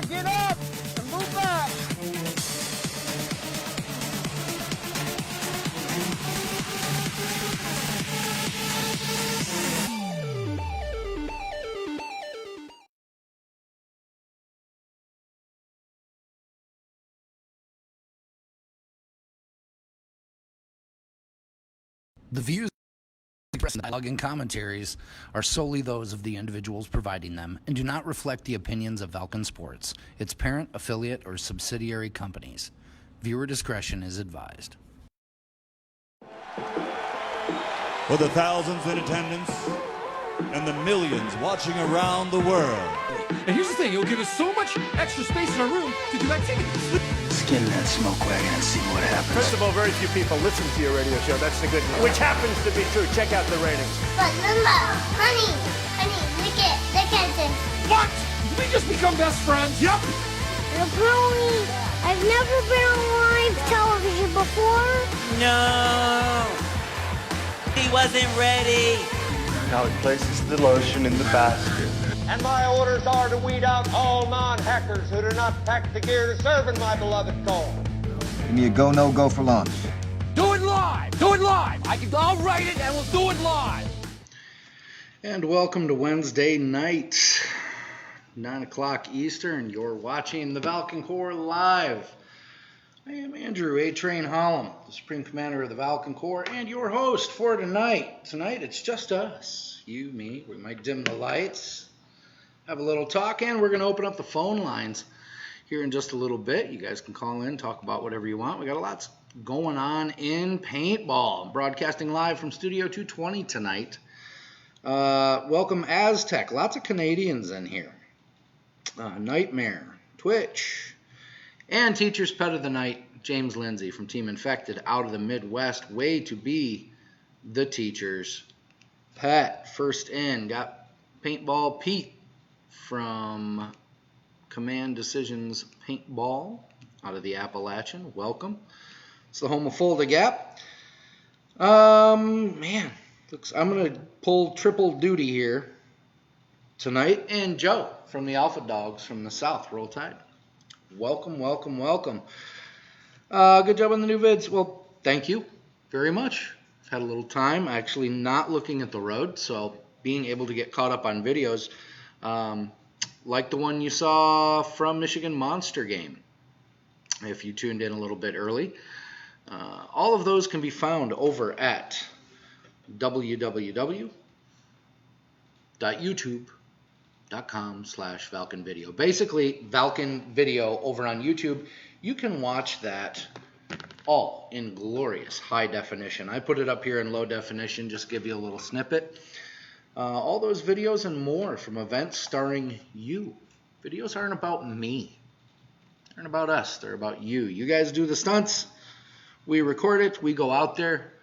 Get up and move back. The views expressed in dialogue and commentaries are solely those of the individuals providing them and do not reflect the opinions of Valken Sports, its parent, affiliate, or subsidiary companies. Viewer discretion is advised. For the thousands in attendance and the millions watching around the world. And here's the thing, it'll give us so much extra space in our room to do activities. Skin that smoke wagon and see what happens. First of all, very few people listen to your radio show. That's the good news. Which happens to be true. Check out the ratings. But Lumbo, honey, lick it, and... What? Did we just become best friends? Yep. Brony, I've never been on live television before. No. He wasn't ready. Now he places the lotion in the basket. And my orders are to weed out all non-hackers who do not pack the gear to serve in my beloved cause. Give me a go, no go for lunch. Do it live. Do it live. I'll write it and we'll do it live. And welcome to Wednesday night, 9 o'clock Eastern. You're watching the Valken Corps live. I am Andrew A-Train Hollum, the Supreme Commander of the Valken Corps, and your host for tonight. Tonight it's just us, you, me. We might dim the lights, have a little talk, and we're going to open up the phone lines here in just a little bit. You guys can call in, talk about whatever you want. We got a lot going on in Paintball. I'm broadcasting live from Studio 220 tonight. Welcome Aztec. Lots of Canadians in here. Nightmare, Twitch, and Teacher's Pet of the Night, James Lindsay from Team Infected out of the Midwest. Way to be the teacher's pet. First in, got Paintball Pete from Command Decisions Paintball out of the Appalachian. Welcome. It's the home of Folda Gap. Man, looks, I'm going to pull triple duty here tonight. And Joe from the Alpha Dogs from the South. Roll Tide. Welcome, welcome, welcome. Good job on the new vids. Well, thank you very much. I've had a little time actually not looking at the road, so being able to get caught up on videos like the one you saw from Michigan Monster Game, if you tuned in a little bit early. All of those can be found over at www.youtube.com/Valken Video. Basically, Valken Video over on YouTube. You can watch that all in glorious high definition. I put it up here in low definition, just give you a little snippet. All those videos and more from events starring you. Videos aren't about me. They aren't about us. They're about you. You guys do the stunts. We record it. We go out there.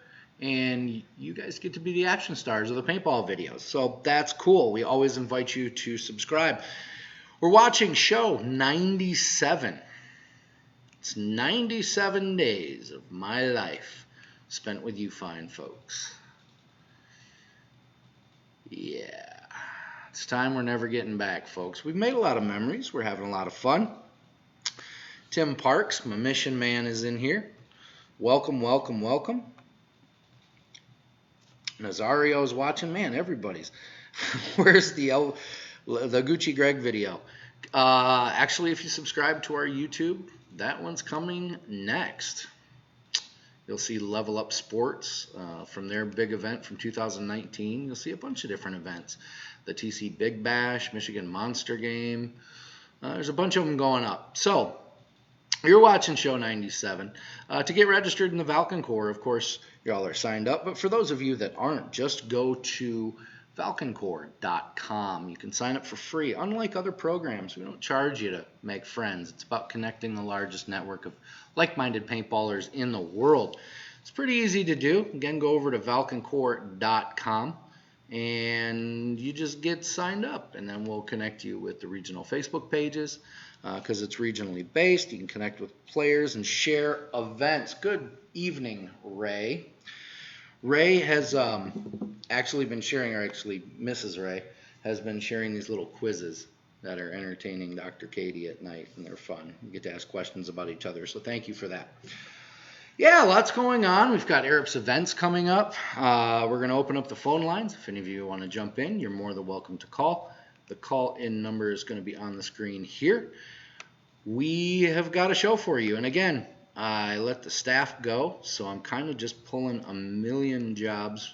And you guys get to be the action stars of the paintball videos. So that's cool. We always invite you to subscribe. We're watching show 97. It's 97 days of my life spent with you fine folks. Yeah, it's time we're never getting back, folks. We've made a lot of memories. We're having a lot of fun. Tim Parks, my mission man, is in here. Welcome, welcome, welcome. Nazario's watching. Man, everybody's. Where's the Gucci Greg video? Actually, if you subscribe to our YouTube, that one's coming next. You'll see Level Up Sports from their big event from 2019. You'll see a bunch of different events. The TC Big Bash, Michigan Monster Game. There's a bunch of them going up. So, you're watching show 97. To get registered in the Valken Corps, of course, y'all are signed up. But for those of you that aren't, just go to valkencorps.com. You can sign up for free. Unlike other programs, we don't charge you to make friends. It's about connecting the largest network of like-minded paintballers in the world. It's pretty easy to do. Again, go over to valkencorps.com and you just get signed up, and then we'll connect you with the regional Facebook pages because it's regionally based. You can connect with players and share events. Good evening, Ray. Ray has actually been sharing, or actually Mrs. Ray has been sharing these little quizzes that are entertaining Dr. Katie at night, and they're fun. You get to ask questions about each other, so thank you for that. Yeah, lots going on. We've got AirUps Events coming up. We're going to open up the phone lines. If any of you want to jump in, you're more than welcome to call. The call-in number is going to be on the screen here. We have got a show for you. And again, I let the staff go, so I'm kind of just pulling a million jobs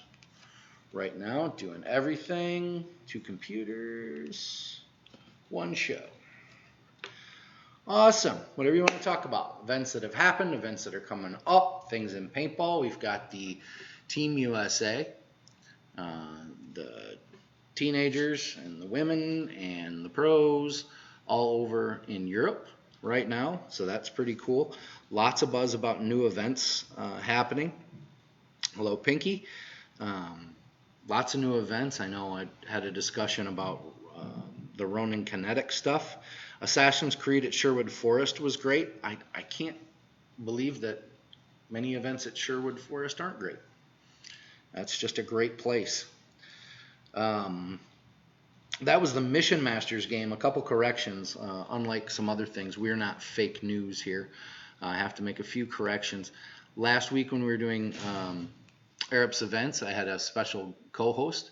right now, doing everything, 2 computers, 1 show. Awesome. Whatever you want to talk about. Events that have happened, events that are coming up, things in paintball. We've got the Team USA, the teenagers and the women and the pros all over in Europe right now. So that's pretty cool. Lots of buzz about new events happening. Hello, Pinky. Lots of new events. I know I had a discussion about the Ronin Kinetic stuff. Assassin's Creed at Sherwood Forest was great. I can't believe that many events at Sherwood Forest aren't great. That's just a great place. That was the Mission Masters game. A couple corrections. Unlike some other things, we're not fake news here. I have to make a few corrections. Last week when we were doing AirUps Events, I had a special co-host,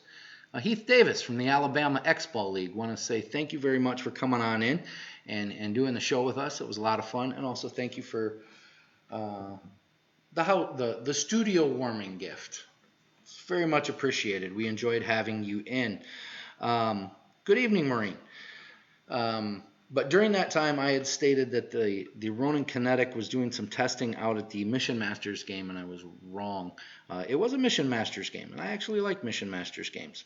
Heath Davis from the Alabama X-Ball League. Want to say thank you very much for coming on in and doing the show with us. It was a lot of fun. And also thank you for the studio warming gift. It's very much appreciated. We enjoyed having you in. Good evening, Maureen. But during that time, I had stated that the Ronin Kinetic was doing some testing out at the Mission Masters game, and I was wrong. It was a Mission Masters game, and I actually like Mission Masters games.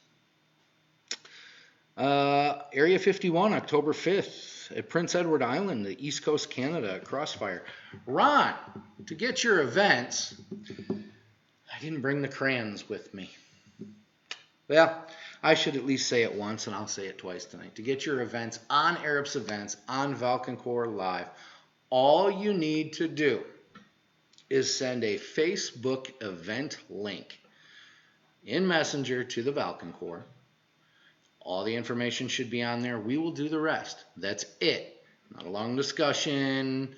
Area 51, October 5th at Prince Edward Island, the East Coast, Canada, at Crossfire. Ron, to get your events, I didn't bring the crayons with me. Well, I should at least say it once, and I'll say it twice tonight. To get your events on AirUps Events, on Valken Core Live, all you need to do is send a Facebook event link in Messenger to the Valken Core. All the information should be on there. We will do the rest. That's it. Not a long discussion,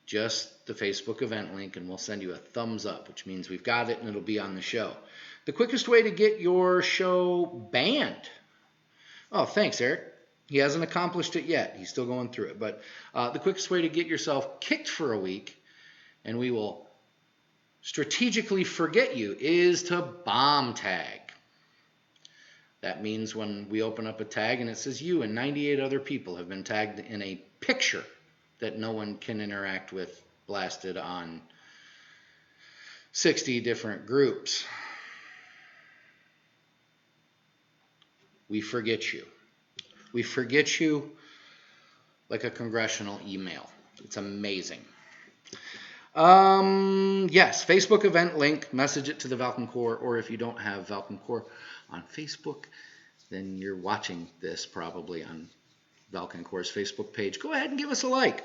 just the Facebook event link, and we'll send you a thumbs up, which means we've got it and it'll be on the show. The quickest way to get your show banned. Oh, thanks, Eric. He hasn't accomplished it yet. He's still going through it. But the quickest way to get yourself kicked for a week, and we will strategically forget you, is to bomb tag. That means when we open up a tag and it says you and 98 other people have been tagged in a picture that no one can interact with, blasted on 60 different groups. We forget you. We forget you like a congressional email. It's amazing. Yes, Facebook event link, message it to the Valken Core, or if you don't have Valken Core on Facebook, then you're watching this probably on Valken Core's Facebook page. Go ahead and give us a like.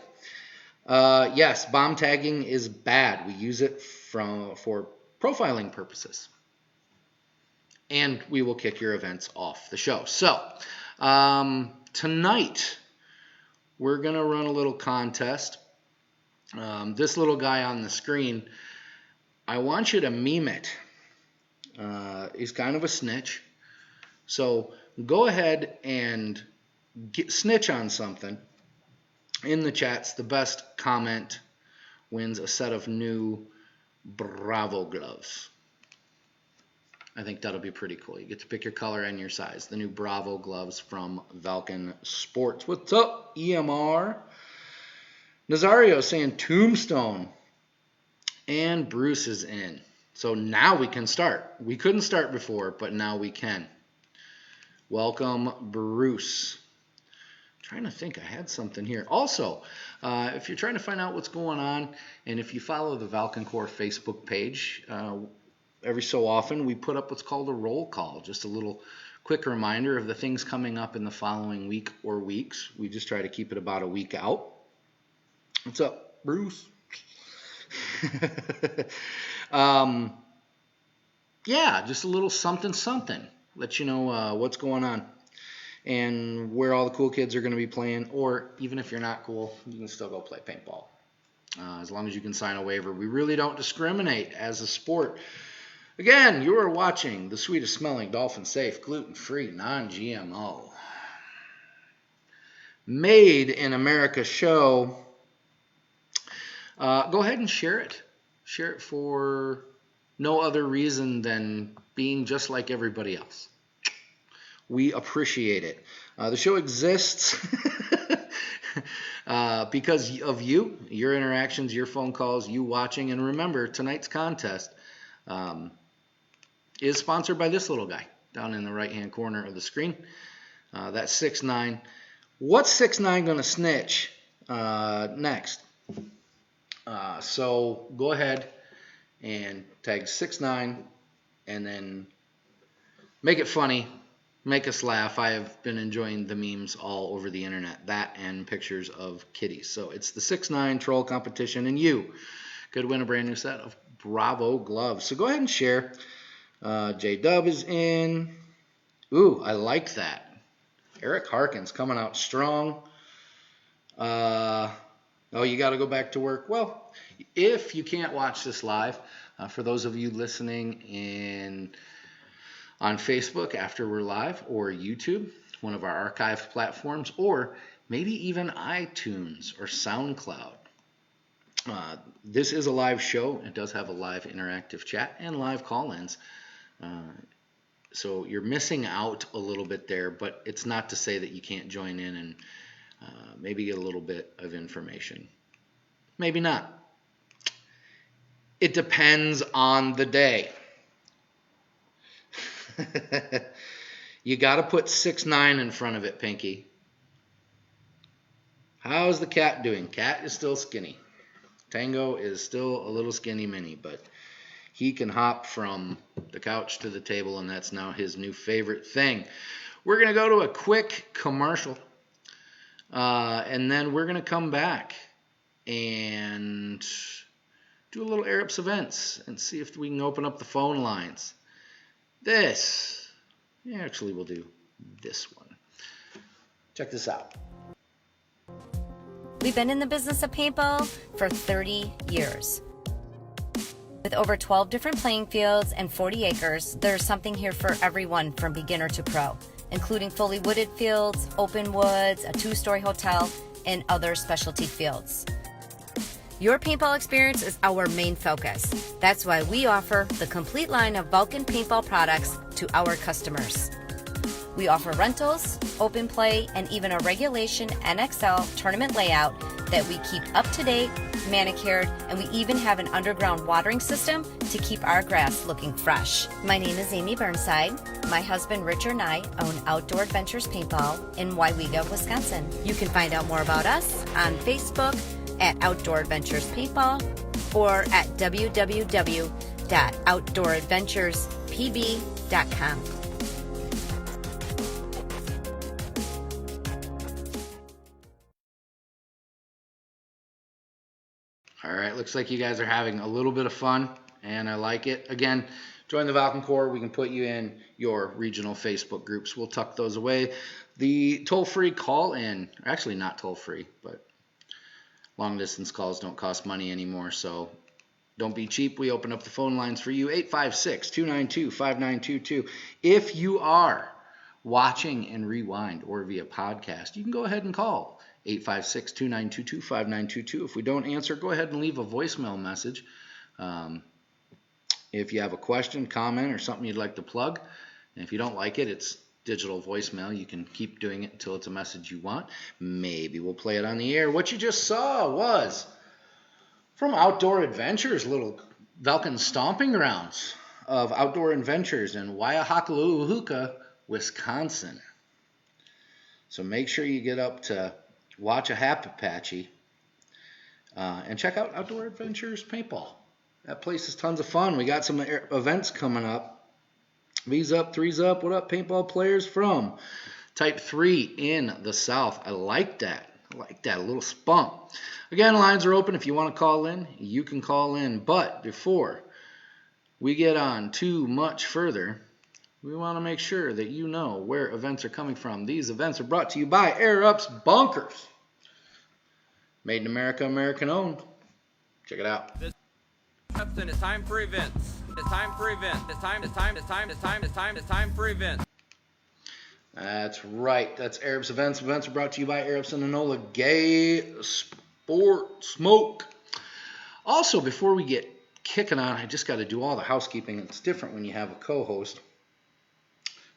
Yes, bomb tagging is bad. We use it for profiling purposes. And we will kick your events off the show. So, tonight, we're going to run a little contest. This little guy on the screen, I want you to meme it. He's kind of a snitch. So, go ahead and snitch on something in the chats. The best comment wins a set of new Bravo gloves. I think that'll be pretty cool. You get to pick your color and your size. The new Bravo gloves from Valken Sports. What's up, EMR? Nazario saying Tombstone. And Bruce is in. So now we can start. We couldn't start before, but now we can. Welcome, Bruce. I'm trying to think. I had something here. Also, if you're trying to find out what's going on, and if you follow the Valken Core Facebook page, every so often we put up what's called a roll call, just a little quick reminder of the things coming up in the following week or weeks. We just try to keep it about a week out. What's up, Bruce? Yeah, just a little something, let you know what's going on and where all the cool kids are going to be playing. Or even if you're not cool, you can still go play paintball. As long as you can sign a waiver. We really don't discriminate as a sport. Again, you are watching the sweetest smelling, dolphin safe, gluten-free, non-GMO, made in America show. Go ahead and share it. Share it for no other reason than being just like everybody else. We appreciate it. The show exists because of you, your interactions, your phone calls, you watching. And remember, tonight's contest is sponsored by this little guy down in the right-hand corner of the screen. That's 6'9". What's 6'9" going to snitch next? So go ahead and tag 6'9", and then make it funny, make us laugh. I have been enjoying the memes all over the internet, that and pictures of kitties. So it's the 6'9" troll competition, and you could win a brand new set of Bravo gloves. So go ahead and share. J-Dub is in. Ooh, I like that. Eric Harkins coming out strong. Oh, you got to go back to work. Well, if you can't watch this live, for those of you listening on Facebook after we're live, or YouTube, one of our archived platforms, or maybe even iTunes or SoundCloud. This is a live show. It does have a live interactive chat and live call-ins. So you're missing out a little bit there, but it's not to say that you can't join in and maybe get a little bit of information. Maybe not. It depends on the day. You got to put 6'9" in front of it, Pinky. How's the cat doing? Cat is still skinny. Tango is still a little skinny mini, but he can hop from the couch to the table, and that's now his new favorite thing. We're going to go to a quick commercial, and then we're going to come back and do a little AirUps Events and see if we can open up the phone lines. Actually, we'll do this one. Check this out. We've been in the business of paintball for 30 years. With over 12 different playing fields and 40 acres, there's something here for everyone from beginner to pro, including fully wooded fields, open woods, a 2-story hotel, and other specialty fields. Your paintball experience is our main focus. That's why we offer the complete line of Valken paintball products to our customers. We offer rentals, open play, and even a regulation NXL tournament layout that we keep up to date, manicured, and we even have an underground watering system to keep our grass looking fresh. My name is Amy Burnside. My husband Richard and I own Outdoor Adventures Paintball in Wauwega, Wisconsin. You can find out more about us on Facebook at Outdoor Adventures Paintball or at www.outdooradventurespb.com. All right, looks like you guys are having a little bit of fun, and I like it. Again, join the Valken Corps. We can put you in your regional Facebook groups. We'll tuck those away. The toll-free call-in, actually not toll-free, but long-distance calls don't cost money anymore, so don't be cheap. We open up the phone lines for you, 856-292-5922. If you are watching and rewind or via podcast, you can go ahead and call 856-292-5922. If we don't answer, go ahead and leave a voicemail message. If you have a question, comment, or something you'd like to plug, and if you don't like it, it's digital voicemail. You can keep doing it until it's a message you want. Maybe we'll play it on the air. What you just saw was from Outdoor Adventures, little Valken stomping grounds of Outdoor Adventures in Wauwega, Wisconsin. So make sure you get up to Waxahachie and check out Outdoor Adventures Paintball. That place is tons of fun. We got some events coming up. V's up, three's up. What up, paintball players from Type 3 in the South? I like that. I like that. A little spunk. Again, lines are open. If you want to call in, you can call in. But before we get on too much further, We want to make sure that you know where events are coming from. These events are brought to you by AirUps Bunkers. Made in America, American owned. Check it out. And it's time for events. It's time for events. It's time for events. That's right. That's AirUps Events. Events are brought to you by AirUps and Enola Gay Sport Smoke. Also, before we get kicking on, I just got to do all the housekeeping. It's different when you have a co-host.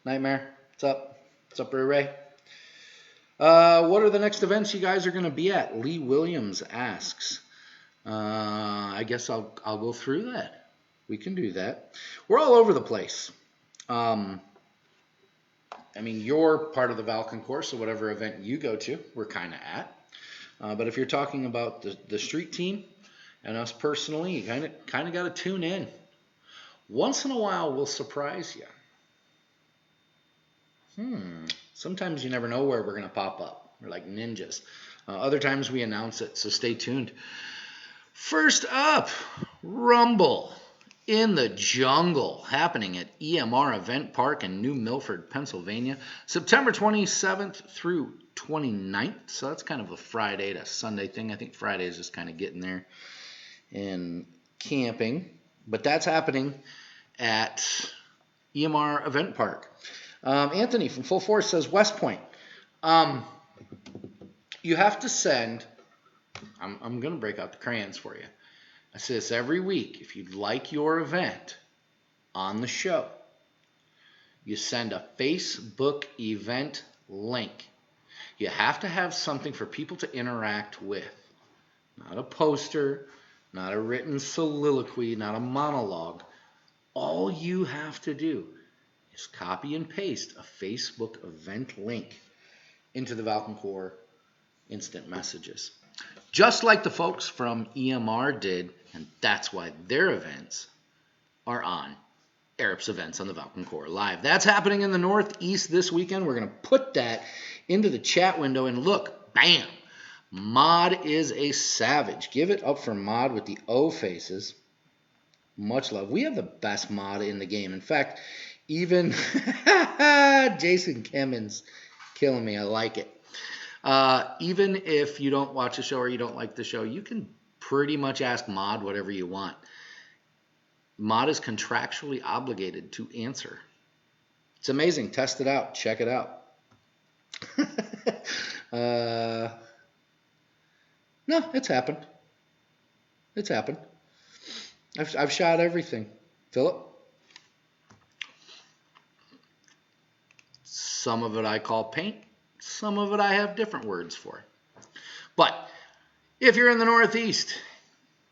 Nightmare, what's up? What's up, Ray? What are the next events you guys are going to be at? Lee Williams asks. I guess I'll go through that. We can do that. We're all over the place. I mean, you're part of the Valken course, so whatever event you go to, we're kind of at. But if you're talking about the street team and us personally, you kind of got to tune in. Once in a while, we'll surprise you. Sometimes you never know where we're going to pop up. We're like ninjas. Other times we announce it, so stay tuned. First up, Rumble in the Jungle, happening at EMR Event Park in New Milford, Pennsylvania, September 27th through 29th. So that's kind of a Friday to Sunday thing. I think Friday is just kind of getting there and camping. But that's happening at EMR Event Park. Anthony from Full Force says, West Point, you have to send, I'm going to break out the crayons for you. I say this every week. If you'd like your event on the show, you send a Facebook event link. You have to have something for people to interact with. Not a poster, not a written soliloquy, not a monologue. All you have to do is copy and paste a Facebook event link into the Valken Core instant messages. Just like the folks from EMR did, and that's why their events are on AirUps Events on the Valken Core Live. That's happening in the Northeast this weekend. We're going to put that into the chat window, and look, bam, Mod is a savage. Give it up for Mod with the O faces. Much love. We have the best Mod in the game. In fact, even Jason Kemmons killing me. I like it. Even if you don't watch the show or you don't like the show, you can pretty much ask Mod whatever you want. Mod is contractually obligated to answer. It's amazing. Test it out. Check it out. No, it's happened. It's happened. I've shot everything. Philip? Some of it I call paint. Some of it I have different words for. But if you're in the Northeast,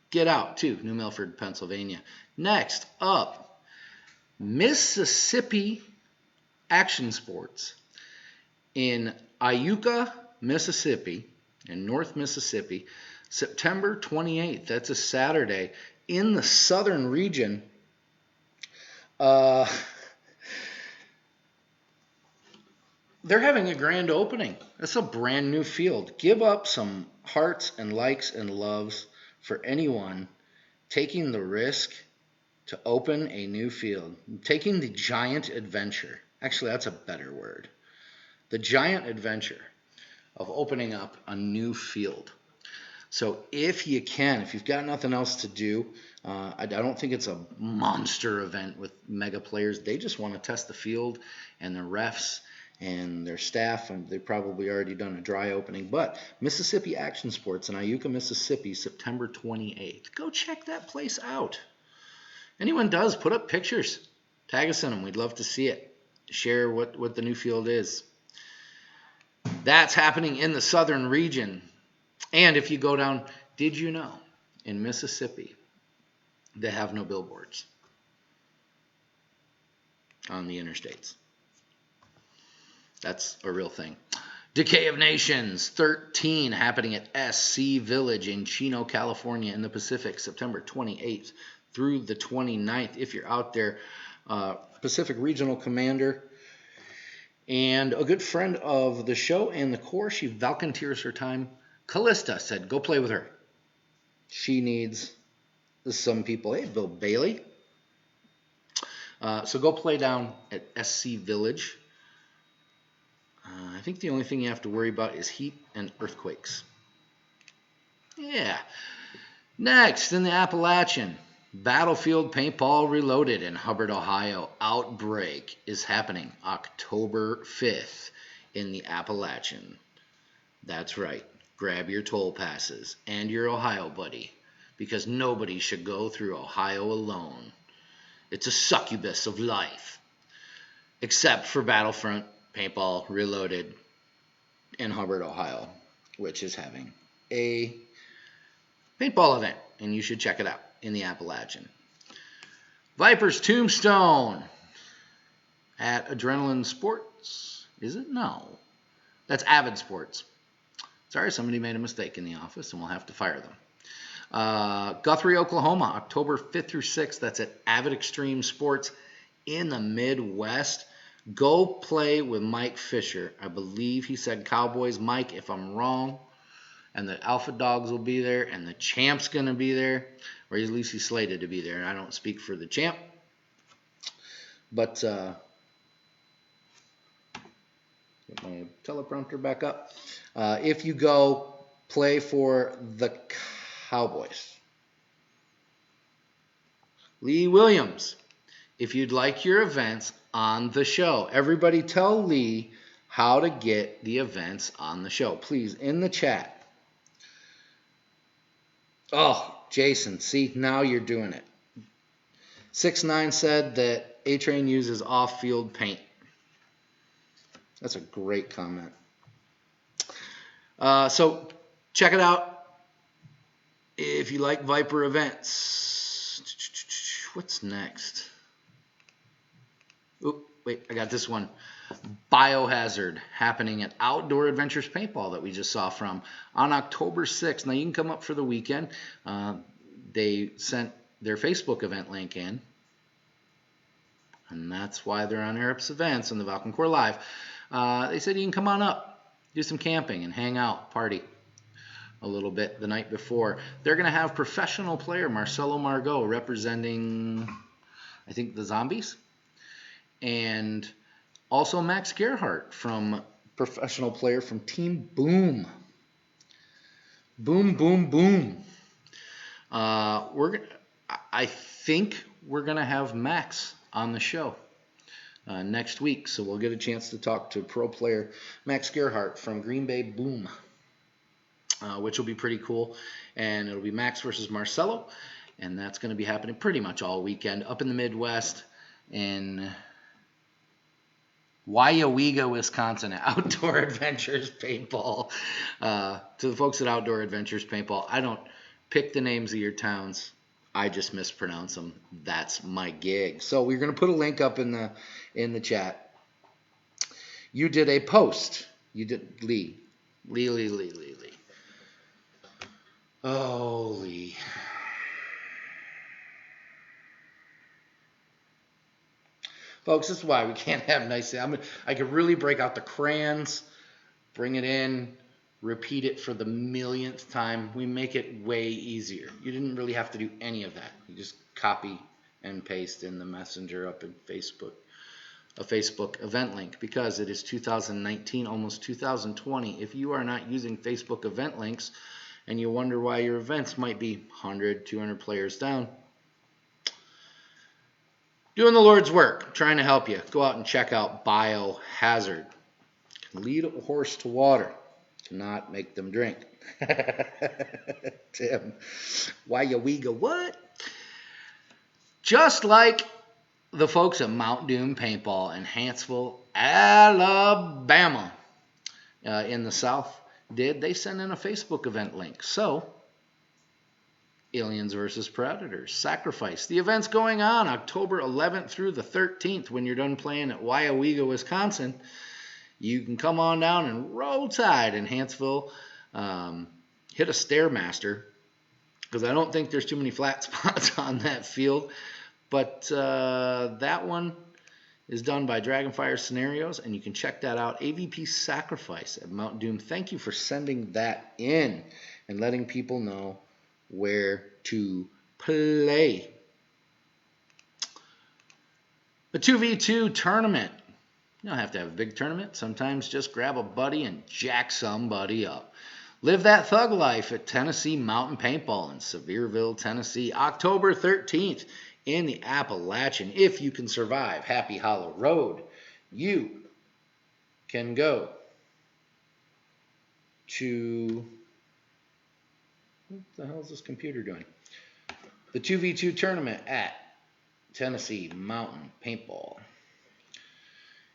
get out to New Milford, Pennsylvania. Next up, Mississippi Action Sports in Iuka, Mississippi, in North Mississippi, September 28th. That's a Saturday in the southern region. They're having a grand opening. It's a brand new field. Give up some hearts and likes and loves for anyone taking the risk to open a new field. Taking the giant adventure. Actually, that's a better word. The giant adventure of opening up a new field. So if you can, if you've got nothing else to do, I don't think it's a monster event with mega players. They just want to test the field and the refs and their staff, and they've probably already done a dry opening. But Mississippi Action Sports in Iuka, Mississippi, September 28th. Go check that place out. Anyone does, put up pictures. Tag us in them. We'd love to see it. Share what the new field is. That's happening in the southern region. And if you go down, did you know, in Mississippi, they have no billboards on the interstates. That's a real thing. Decay of Nations 13 happening at SC Village in Chino, California in the Pacific, September 28th through the 29th. If you're out there, Pacific Regional Commander and a good friend of the show and the Corps, she volunteers her time. Callista said, go play with her. She needs some people. Hey, Bill Bailey. So go play down at SC Village. I think the only thing you have to worry about is heat and earthquakes. Yeah. Next, in the Appalachian, Battlefield Paintball Reloaded in Hubbard, Ohio. Outbreak is happening October 5th in the Appalachian. That's right. Grab your toll passes and your Ohio buddy, because nobody should go through Ohio alone. It's a succubus of life. Except for Battlefront Paintball Reloaded in Hubbard, Ohio, which is having a paintball event, and you should check it out in the Appalachian. Viper's Tombstone at Adrenaline Sports. Is it? No. That's Avid Sports. Sorry, somebody made a mistake in the office, and we'll have to fire them. Guthrie, Oklahoma, October 5th through 6th. That's at Avid Extreme Sports in the Midwest. Go play with Mike Fisher. I believe he said Cowboys. Mike, if I'm wrong. And the Alpha Dogs will be there, and the Champ's going to be there, or at least he's slated to be there. And I don't speak for the Champ. But, get my teleprompter back up. If you go play for the Cowboys. Lee Williams, if you'd like your events on the show, everybody tell Lee how to get the events on the show. Please, in the chat. Oh, Jason, see, now you're doing it. 6'9" said that A-Train uses off-field paint. That's a great comment. So check it out if you like Viper events. What's next? Oh, wait, I got this one. Biohazard happening at Outdoor Adventures Paintball that we just saw from on October 6th. Now, you can come up for the weekend. They sent their Facebook event link in, and that's why they're on AirUps Events on the Valken Core Live. They said you can come on up, do some camping, and hang out, party a little bit the night before. They're going to have professional player Marcelo Margot representing, I think, the Zombies, and also Max Gerhardt, from professional player from Team Boom. Boom, boom, boom. I think we're gonna have Max on the show next week, so we'll get a chance to talk to pro player Max Gerhardt from Green Bay Boom, which will be pretty cool. And it'll be Max versus Marcelo, and that's going to be happening pretty much all weekend up in the Midwest in Weyauwega, Wisconsin, at Outdoor Adventures Paintball. To the folks at Outdoor Adventures Paintball, I don't pick the names of your towns. I just mispronounce them. That's my gig. So we're going to put a link up in the chat. You did a post. You did Lee. Oh, Lee. Folks, this is why we can't have nice things. I could really break out the crayons, bring it in, repeat it for the millionth time. We make it way easier. You didn't really have to do any of that. You just copy and paste in the messenger up in Facebook, a Facebook event link, because it is 2019, almost 2020. If you are not using Facebook event links and you wonder why your events might be 100, 200 players down, doing the Lord's work, trying to help you. Go out and check out Biohazard. Lead a horse to water, to not make them drink. Tim, Weyauwega, what? Just like the folks at Mount Doom Paintball in Huntsville, Alabama, in the South did, they sent in a Facebook event link. So, Aliens versus Predators, Sacrifice. The event's going on October 11th through the 13th. When you're done playing at Weyauwega, Wisconsin, you can come on down and roll tide in Huntsville. Hit a Stairmaster, because I don't think there's too many flat spots on that field. But that one is done by Dragonfire Scenarios, and you can check that out. AVP Sacrifice at Mount Doom. Thank you for sending that in and letting people know where to play. The 2v2 tournament. You don't have to have a big tournament. Sometimes just grab a buddy and jack somebody up. Live that thug life at Tennessee Mountain Paintball in Sevierville, Tennessee, October 13th in the Appalachian. If you can survive Happy Hollow Road, you can go to... What the hell is this computer doing? The 2v2 tournament at Tennessee Mountain Paintball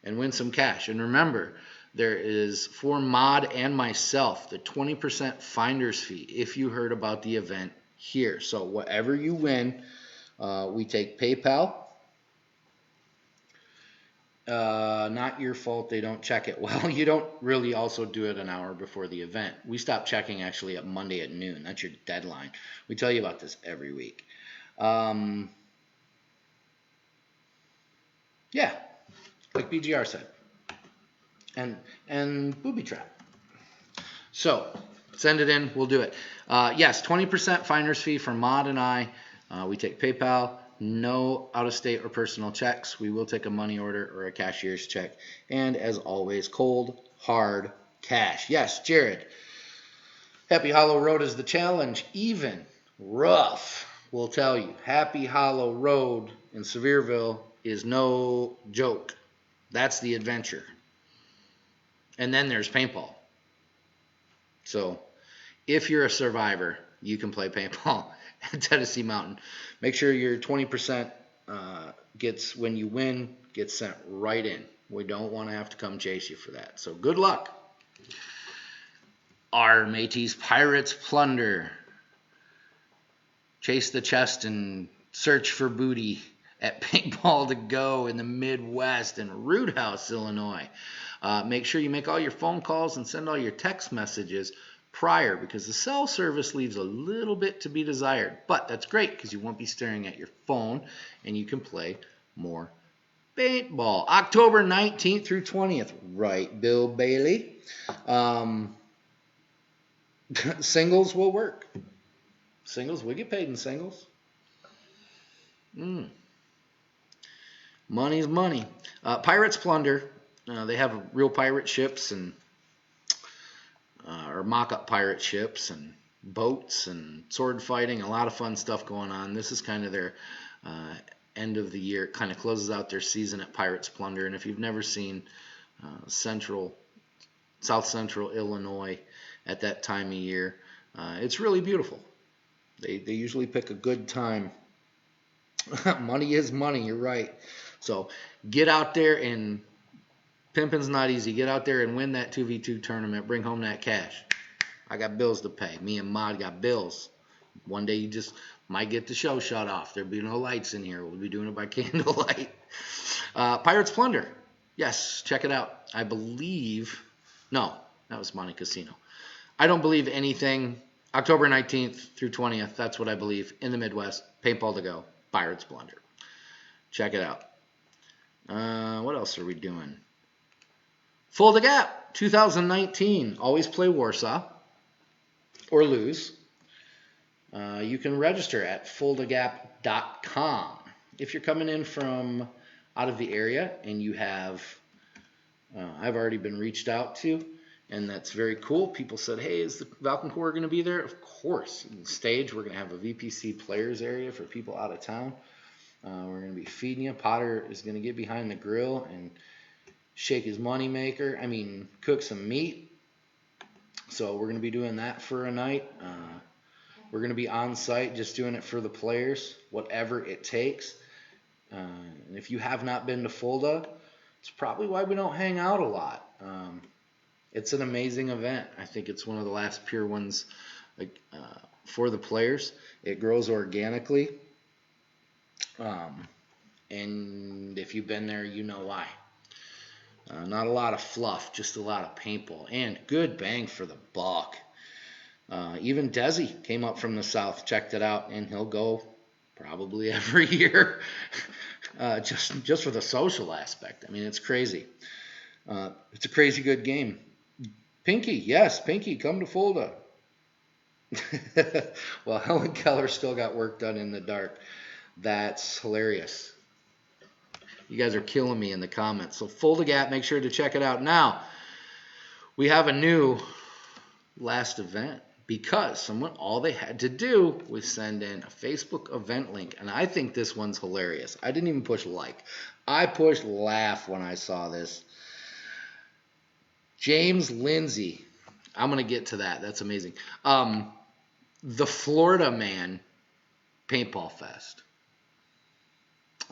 and win some cash. And remember, there is for Mod and myself the 20% finder's fee if you heard about the event here. So whatever you win, we take PayPal. Not your fault they don't check it. Well, you don't really also do it an hour before the event. We stop checking actually at Monday at noon. That's your deadline. We tell you about this every week. Yeah, like BGR said. And booby trap. So send it in. We'll do it. Yes, 20% finder's fee for Mod and I. We take PayPal. No out-of-state or personal checks. We will take a money order or a cashier's check. And as always, cold, hard cash. Yes, Jared. Happy Hollow Road is the challenge. Even rough will tell you. Happy Hollow Road in Sevierville is no joke. That's the adventure. And then there's paintball. So if you're a survivor, you can play paintball at Tennessee Mountain. Make sure your 20% gets, when you win, gets sent right in. We don't want to have to come chase you for that. So good luck. Our mateys Pirates Plunder. Chase the chest and search for booty at Paintball to Go in the Midwest in Roothouse, Illinois. Make sure you make all your phone calls and send all your text messages prior, because the cell service leaves a little bit to be desired. But that's great because you won't be staring at your phone and you can play more paintball. October 19th through 20th. Right, Bill Bailey. Singles will work. Singles, we get paid in singles. Money's money. Pirates Plunder. They have real pirate ships and or mock-up pirate ships and boats and sword fighting. A lot of fun stuff going on. This is kind of their end of the year. It kind of closes out their season at Pirates Plunder. And if you've never seen South Central Illinois at that time of year, it's really beautiful. They usually pick a good time. Money is money, you're right. So get out there, and pimping's not easy. Get out there and win that 2v2 tournament. Bring home that cash. I got bills to pay. Me and Mod got bills. One day you just might get the show shut off. There'll be no lights in here. We'll be doing it by candlelight. Pirates Plunder. Yes, check it out. I believe... No, that was Monte Casino. I don't believe anything. October 19th through 20th. That's what I believe. In the Midwest. Paintball to Go. Pirates Plunder. Check it out. What else are we doing? Full the Gap 2019. Always play Warsaw or lose. You can register at fullthegap.com. If you're coming in from out of the area and you have, I've already been reached out to, and that's very cool. People said, hey, is the Valken Corps going to be there? Of course. On stage, we're going to have a VPC players area for people out of town. We're going to be feeding you. Potter is going to get behind the grill and shake his cook some meat. So we're going to be doing that for a night. We're going to be on site just doing it for the players, whatever it takes. And if you have not been to Fulda, it's probably why we don't hang out a lot. It's an amazing event. I think it's one of the last pure ones for the players. It grows organically. And if you've been there, you know why. Not a lot of fluff, just a lot of paintball. And good bang for the buck. Even Desi came up from the south, checked it out, and he'll go probably every year just for the social aspect. I mean, it's crazy. It's a crazy good game. Pinky, yes, Pinky, come to Fulda. Well, Helen Keller still got work done in the dark. That's hilarious. You guys are killing me in the comments. So Full the Gap, make sure to check it out. Now, we have a new last event because someone, all they had to do was send in a Facebook event link. And I think this one's hilarious. I didn't even push like. I pushed laugh when I saw this. James Lindsay. I'm going to get to that. That's amazing. The Florida Man Paintball Fest.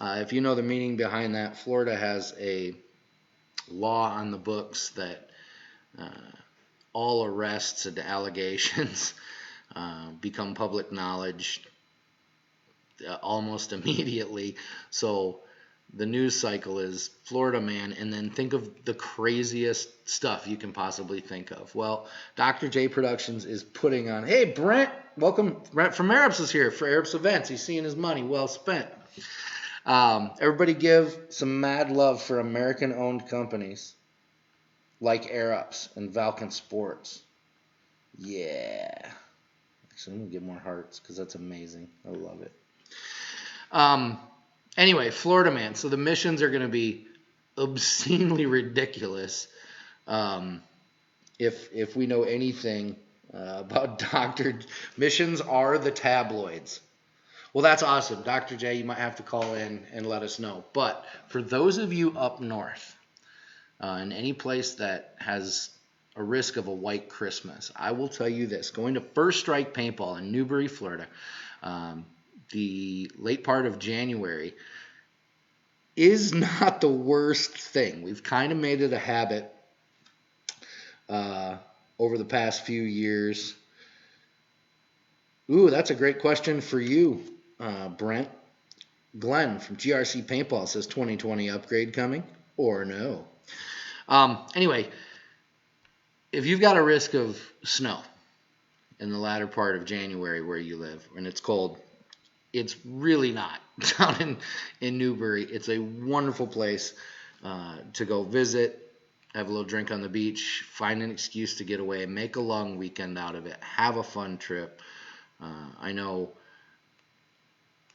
If you know the meaning behind that, Florida has a law on the books that all arrests and allegations become public knowledge almost immediately. So the news cycle is Florida Man, and then think of the craziest stuff you can possibly think of. Well, Dr. J Productions is putting on, hey, Brent, welcome. Brent from AirUps is here for AirUps Events. He's seeing his money well spent. Everybody give some mad love for American-owned companies like AirUps and Valken Sports. Yeah. Actually, I'm going to give more hearts because that's amazing. I love it. Anyway, Florida Man. So the missions are going to be obscenely ridiculous. If we know anything about missions are the tabloids. Well, that's awesome. Dr. J, you might have to call in and let us know. But for those of you up north, in any place that has a risk of a white Christmas, I will tell you this. Going to First Strike Paintball in Newberry, Florida, the late part of January is not the worst thing. We've kind of made it a habit over the past few years. Ooh, that's a great question for you, Brent. Glenn from GRC Paintball says 2020 upgrade coming or no. Anyway, if you've got a risk of snow in the latter part of January where you live and it's cold, it's really not down in Newberry. It's a wonderful place to go visit, have a little drink on the beach, find an excuse to get away, make a long weekend out of it, have a fun trip. I know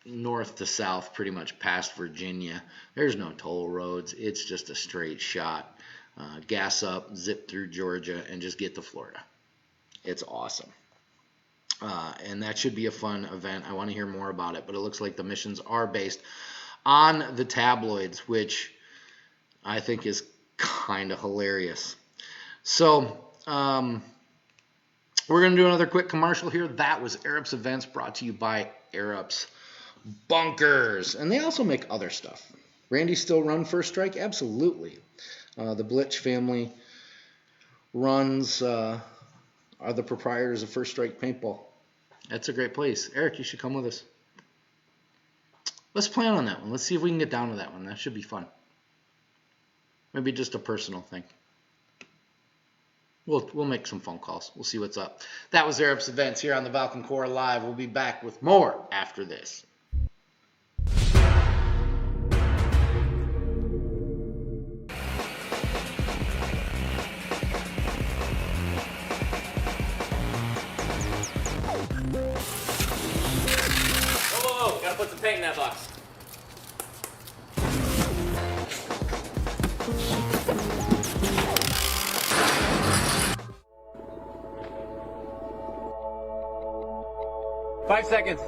north to south, pretty much past Virginia, there's no toll roads. It's just a straight shot. Gas up, zip through Georgia, and just get to Florida. It's awesome. And that should be a fun event. I want to hear more about it, but it looks like the missions are based on the tabloids, which I think is kind of hilarious. So we're going to do another quick commercial here. That was AirUps Events, brought to you by AirUps Bunkers. And they also make other stuff. Randy still run First Strike? Absolutely. The Blitch family runs, are the proprietors of First Strike Paintball. That's a great place. Eric, you should come with us. Let's plan on that one. Let's see if we can get down to that one. That should be fun. Maybe just a personal thing. We'll make some phone calls. We'll see what's up. That was AirUps Events here on the Valken Core Live. We'll be back with more after this. Whoa, gotta put some paint in that box. Five seconds.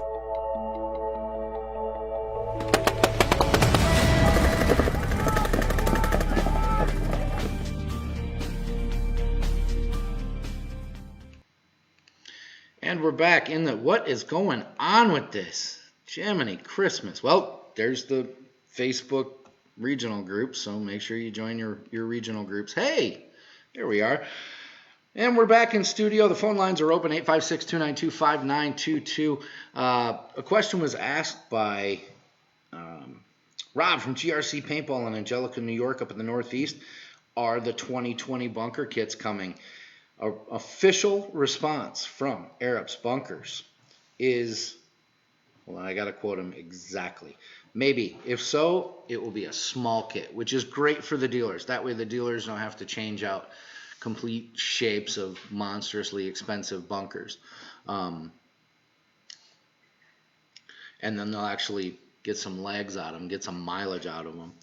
And we're back in the, what is going on with this? Jiminy Christmas. Well, there's the Facebook regional group, so make sure you join your regional groups. Hey, there we are. And we're back in studio. The phone lines are open, 856-292-5922. A question was asked by Rob from GRC Paintball in Angelica, New York, up in the Northeast. Are the 2020 bunker kits coming? Official response from AirUps Bunkers is, well, I got to quote him exactly. Maybe. If so, it will be a small kit, which is great for the dealers. That way the dealers don't have to change out complete shapes of monstrously expensive bunkers. And then they'll actually get some legs out of them, get some mileage out of them.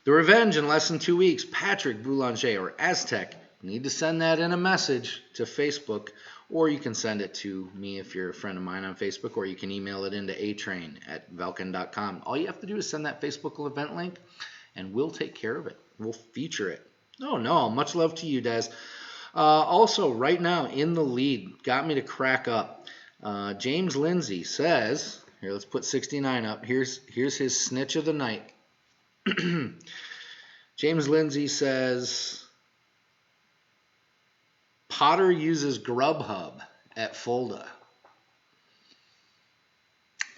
The Revenge in less than 2 weeks. Patrick Boulanger or Aztec. You need to send that in a message to Facebook, or you can send it to me if you're a friend of mine on Facebook, or you can email it into atrain@valken.com. All you have to do is send that Facebook event link, and we'll take care of it. We'll feature it. Oh, no. Much love to you, Des. Also, right now, in the lead, got me to crack up. James Lindsay says, here, let's put 69 up. Here's his snitch of the night. James Lindsay says, Potter uses Grubhub at Fulda.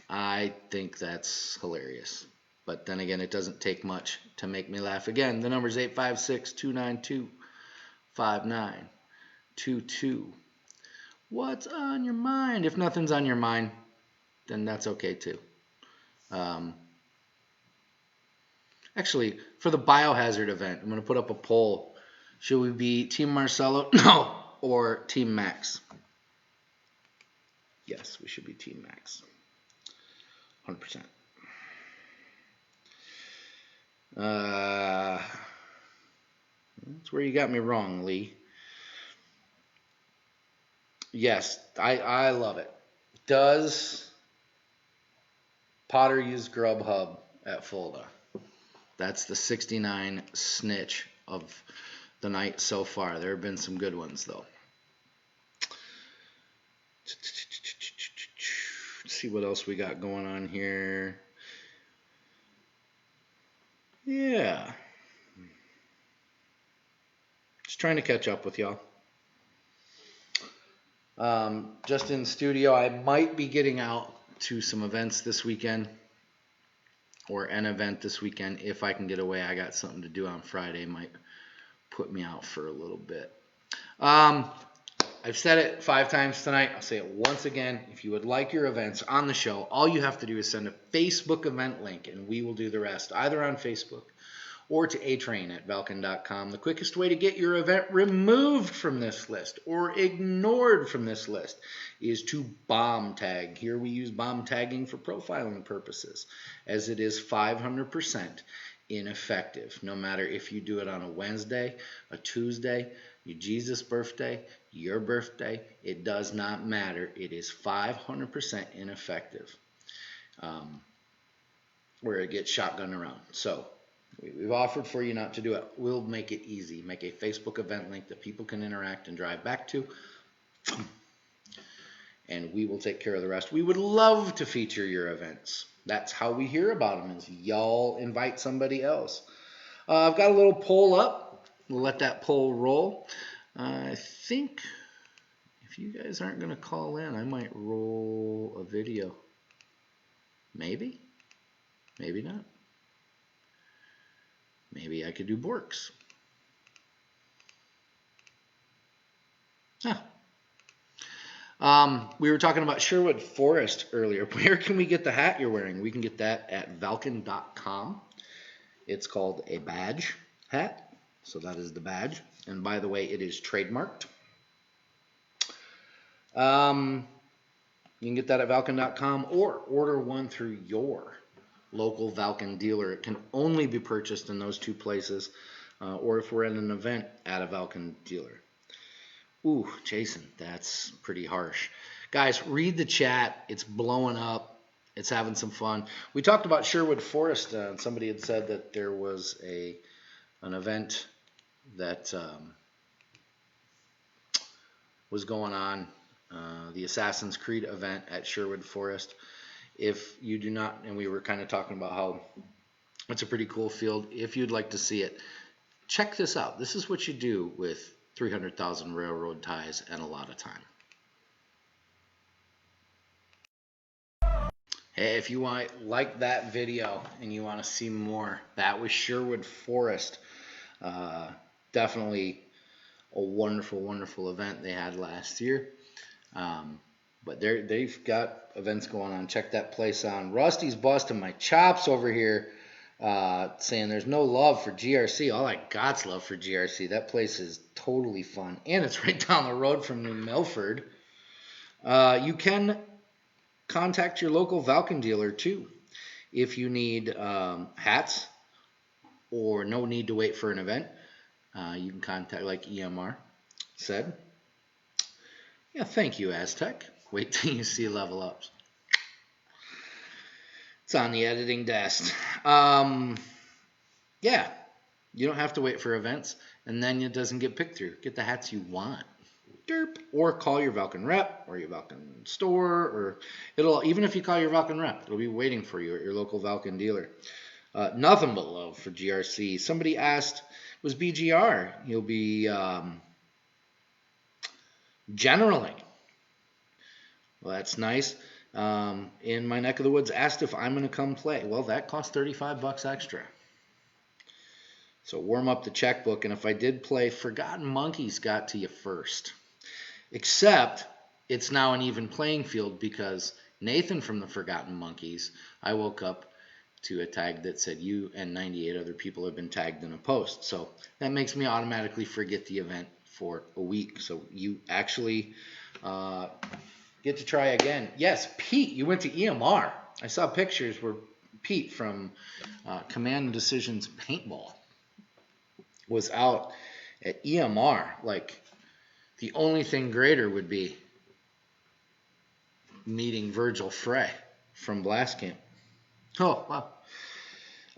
I think that's hilarious. But then again, it doesn't take much to make me laugh. Again, the number is 856-292-5922. What's on your mind? If nothing's on your mind, then that's okay too. Actually, for the Biohazard event, I'm going to put up a poll. Should we be Team Marcelo? No. Or Team Max? Yes, we should be Team Max. 100%. That's where you got me wrong, Lee. Yes, I love it. Does Potter use Grubhub at Fulda? That's the 69 snitch of the night so far. There have been some good ones, though. Let's see what else we got going on here. Yeah. Just trying to catch up with y'all. Just in studio, I might be getting out to some events this weekend, or an event this weekend if I can get away. I got something to do on Friday, might put me out for a little bit. I've said it 5 times tonight. I'll say it once again. If you would like your events on the show, all you have to do is send a Facebook event link, and we will do the rest, either on Facebook or to atrain@valken.com. The quickest way to get your event removed from this list or ignored from this list is to bomb tag. Here we use bomb tagging for profiling purposes, as it is 500% ineffective. No matter if you do it on a Wednesday, a Tuesday, your Jesus birthday, your birthday, it does not matter. It is 500% ineffective, where it gets shotgun around. So we've offered for you not to do it. We'll make it easy. Make a Facebook event link that people can interact and drive back to, and we will take care of the rest. We would love to feature your events. That's how we hear about them, is y'all invite somebody else. I've got a little poll up. We'll let that poll roll. I think if you guys aren't going to call in, I might roll a video. Maybe. Maybe not. Maybe I could do Borks. We were talking about Sherwood Forest earlier. Where can we get the hat you're wearing? We can get that at Valken.com. It's called a badge hat. So that is the badge. And by the way, it is trademarked. You can get that at Valken.com or order one through your local Valken dealer. It can only be purchased in those 2 places, or if we're at an event at a Valken dealer. Ooh, Jason, that's pretty harsh. Guys, read the chat. It's blowing up. It's having some fun. We talked about Sherwood Forest, and somebody had said that there was an event that was going on, the Assassin's Creed event at Sherwood Forest. If you do not, and we were kind of talking about how it's a pretty cool field. If you'd like to see it, check this out. This is what you do with 300,000 railroad ties and a lot of time. Hey, if you like that video and you want to see more, that was Sherwood Forest. Definitely a wonderful, wonderful event they had last year. But they've got events going on. Check that place on. Rusty's busting my chops over here, saying there's no love for GRC. All I got's love for GRC. That place is totally fun. And it's right down the road from New Milford. You can contact your local Valken dealer, too. If you need hats, or no need to wait for an event, you can contact, like EMR said. Yeah, thank you, Aztec. Wait till you see level ups. It's on the editing desk. Yeah, you don't have to wait for events, and then it doesn't get picked through. Get the hats you want. Derp. Or call your Valken rep or your Valken store, or it'll, even if you call your Valken rep, it'll be waiting for you at your local Valken dealer. Nothing but love for GRC. Somebody asked, was BGR? You'll be generaling. Well, that's nice. In my neck of the woods, asked if I'm going to come play. Well, that costs $35 extra. So warm up the checkbook, and if I did play, Forgotten Monkeys got to you first. Except it's now an even playing field because Nathan from the Forgotten Monkeys, I woke up to a tag that said you and 98 other people have been tagged in a post. So that makes me automatically forget the event for a week. So you actually get to try again. Yes, Pete, you went to EMR. I saw pictures where Pete from Command and Decisions Paintball was out at EMR. Like, the only thing greater would be meeting Virgil Frey from Blast Camp. Oh,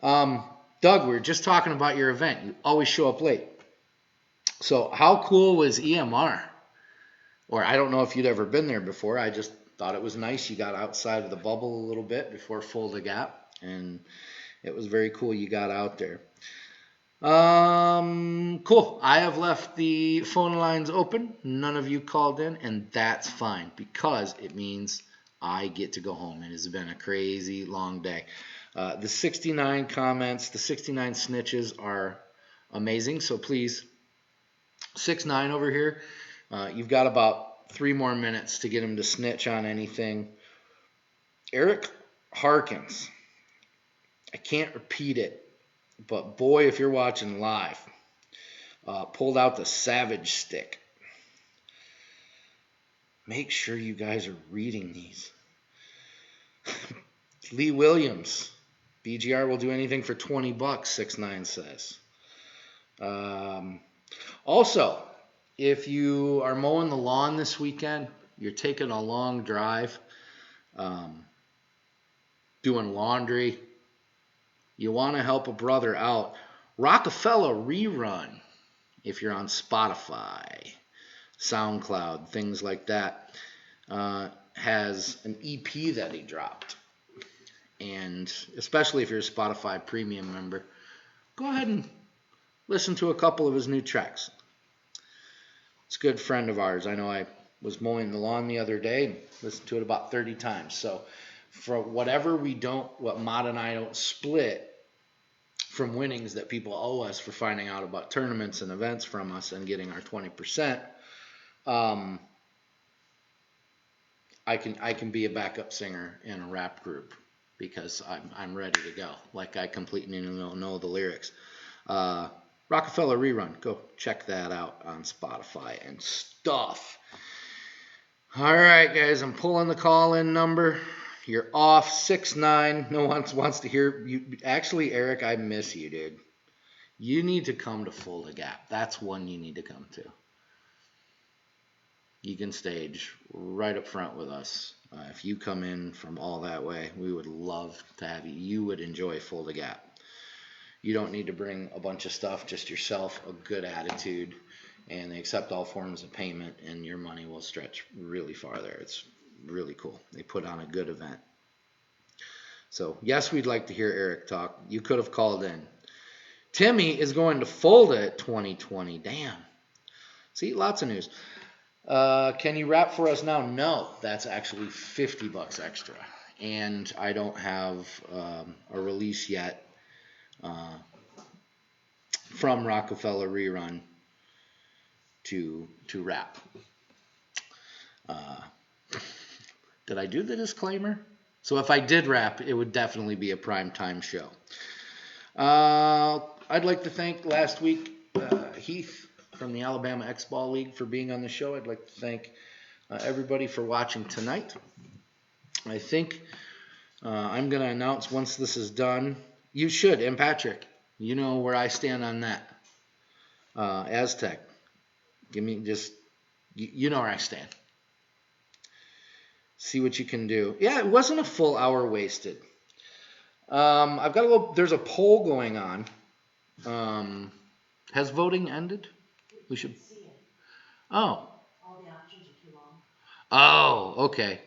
wow. Doug, we were just talking about your event. You always show up late. So how cool was EMR? Or I don't know if you'd ever been there before. I just thought it was nice. You got outside of the bubble a little bit before Full the Gap. And it was very cool you got out there. Cool. I have left the phone lines open. None of you called in, and that's fine because it means I get to go home. It has been a crazy long day. The 69 comments, the 69 snitches are amazing. So please, 6-9 over here. You've got about 3 more minutes to get him to snitch on anything. Eric Harkins. I can't repeat it. But boy, if you're watching live, pulled out the Savage Stick. Make sure you guys are reading these. Lee Williams, BGR will do anything for $20, 6-9 says. Also, if you are mowing the lawn this weekend, you're taking a long drive, doing laundry, you want to help a brother out, Rockefeller Rerun, if you're on Spotify, SoundCloud, things like that, has an EP that he dropped. And especially if you're a Spotify premium member, go ahead and listen to a couple of his new tracks. It's a good friend of ours. I know I was mowing the lawn the other day and listened to it about 30 times. So for whatever what Mod and I don't split from winnings that people owe us for finding out about tournaments and events from us and getting our 20%, I can be a backup singer in a rap group because I'm ready to go. Like, I completely know the lyrics. Rockefeller Rerun, go check that out on Spotify and stuff. All right, guys, I'm pulling the call-in number. You're off 6-9. No one wants to hear you. Actually, Eric, I miss you, dude. You need to come to Full the Gap. That's one you need to come to. You can stage right up front with us. If you come in from all that way, we would love to have you. You would enjoy Full the Gap. You don't need to bring a bunch of stuff, just yourself, a good attitude, and they accept all forms of payment, and your money will stretch really far there. It's really cool. They put on a good event. So, yes, we'd like to hear Eric talk. You could have called in. Timmy is going to Fulda 2020. Damn. See, lots of news. Can you rap for us now? No, that's actually $50 extra. And I don't have a release yet from Rockefeller Rerun to rap. Did I do the disclaimer? So if I did rap, it would definitely be a primetime show. I'd like to thank last week Heath from the Alabama X-Ball League for being on the show. I'd like to thank everybody for watching tonight. I think I'm going to announce once this is done. You should, and Patrick, You know where I stand on that. Aztec. Give me just, you know where I stand. See what you can do. Yeah, it wasn't a full hour wasted. I've got a little, there's a poll going on. Has voting ended? We should. Oh. All the options are too long. Oh, okay.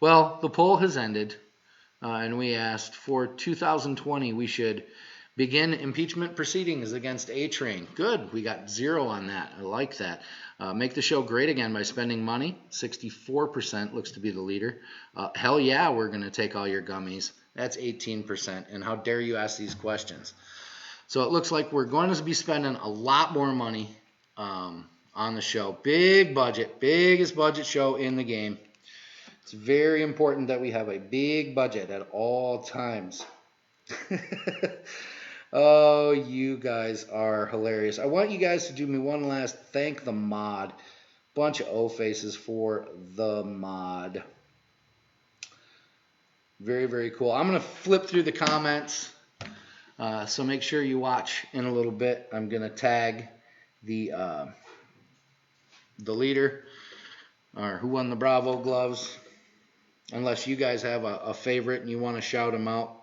Well, the poll has ended, and we asked for 2020 we should begin impeachment proceedings against A-Train. Good, we got 0 on that. I like that. Make the show great again by spending money. 64% looks to be the leader. Hell yeah, we're going to take all your gummies. That's 18%. And how dare you ask these questions? So it looks like we're going to be spending a lot more money on the show. Big budget, biggest budget show in the game. It's very important that we have a big budget at all times. Oh, you guys are hilarious. I want you guys to do me one last thank the mod. Bunch of O-faces for the mod. Very, very cool. I'm going to flip through the comments. So make sure you watch in a little bit. I'm going to tag the leader, or who won the Bravo gloves, unless you guys have a favorite and you want to shout them out.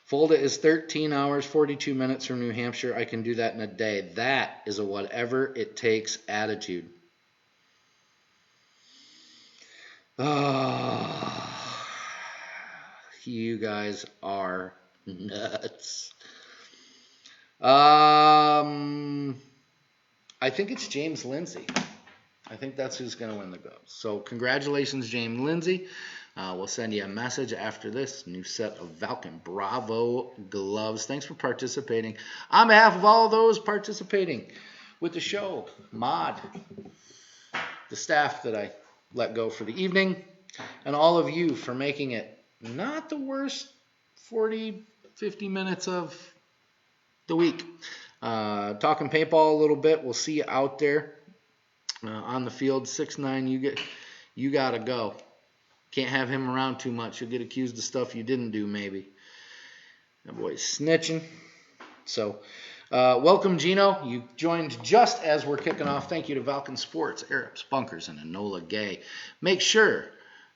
Fulda is 13 hours, 42 minutes from New Hampshire. I can do that in a day. That is a whatever it takes attitude. Oh, you guys are nuts. I think it's James Lindsay. I think that's who's going to win the gloves. So congratulations, James Lindsay. We'll send you a message after this. New set of Valken Bravo gloves. Thanks for participating. On behalf of all those participating with the show, Mod, the staff that I let go for the evening, and all of you for making it not the worst 40, 50 minutes of the week. Talking paintball a little bit. We'll see you out there on the field. 6'9", you gotta go. Can't have him around too much. You'll get accused of stuff you didn't do, maybe. That boy's snitching. So, welcome, Gino. You joined just as we're kicking off. Thank you to Valken Sports, AirUps, Bunkers, and Enola Gay. Make sure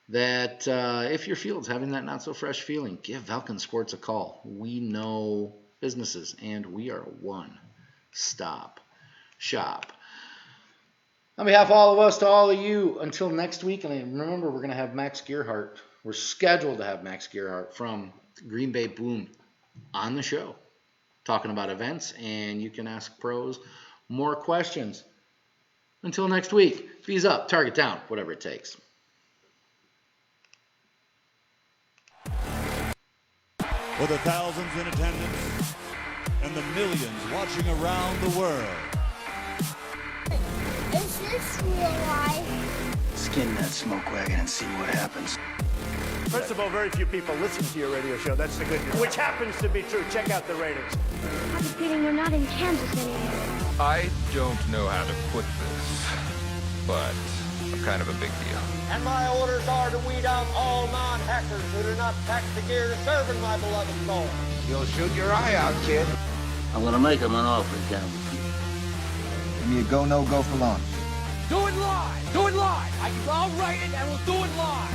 that if your field's having that not-so-fresh feeling, give Valken Sports a call. We know businesses, and we are a one-stop shop. On behalf of all of us, to all of you, until next week, and remember, we're going to have Max Gearhart. We're scheduled to have Max Gearhart from Green Bay Boom on the show, talking about events, and you can ask pros more questions. Until next week, fees up, target down, whatever it takes. For the thousands in attendance and the millions watching around the world. Is this real life? Skin that smoke wagon and see what happens. First of all, very few people listen to your radio show. That's the good news. Which happens to be true. Check out the ratings. I have a feeling we're not in Kansas anymore. I don't know how to put this, but I'm kind of a big deal. And my orders are to weed out all non-hackers who do not pack the gear to serve in my beloved soul. You'll shoot your eye out, kid. I'm gonna make him an offer, Campbell. Give me a go, no go for launch. Do it live. Do it live. I'll write it and we'll do it live.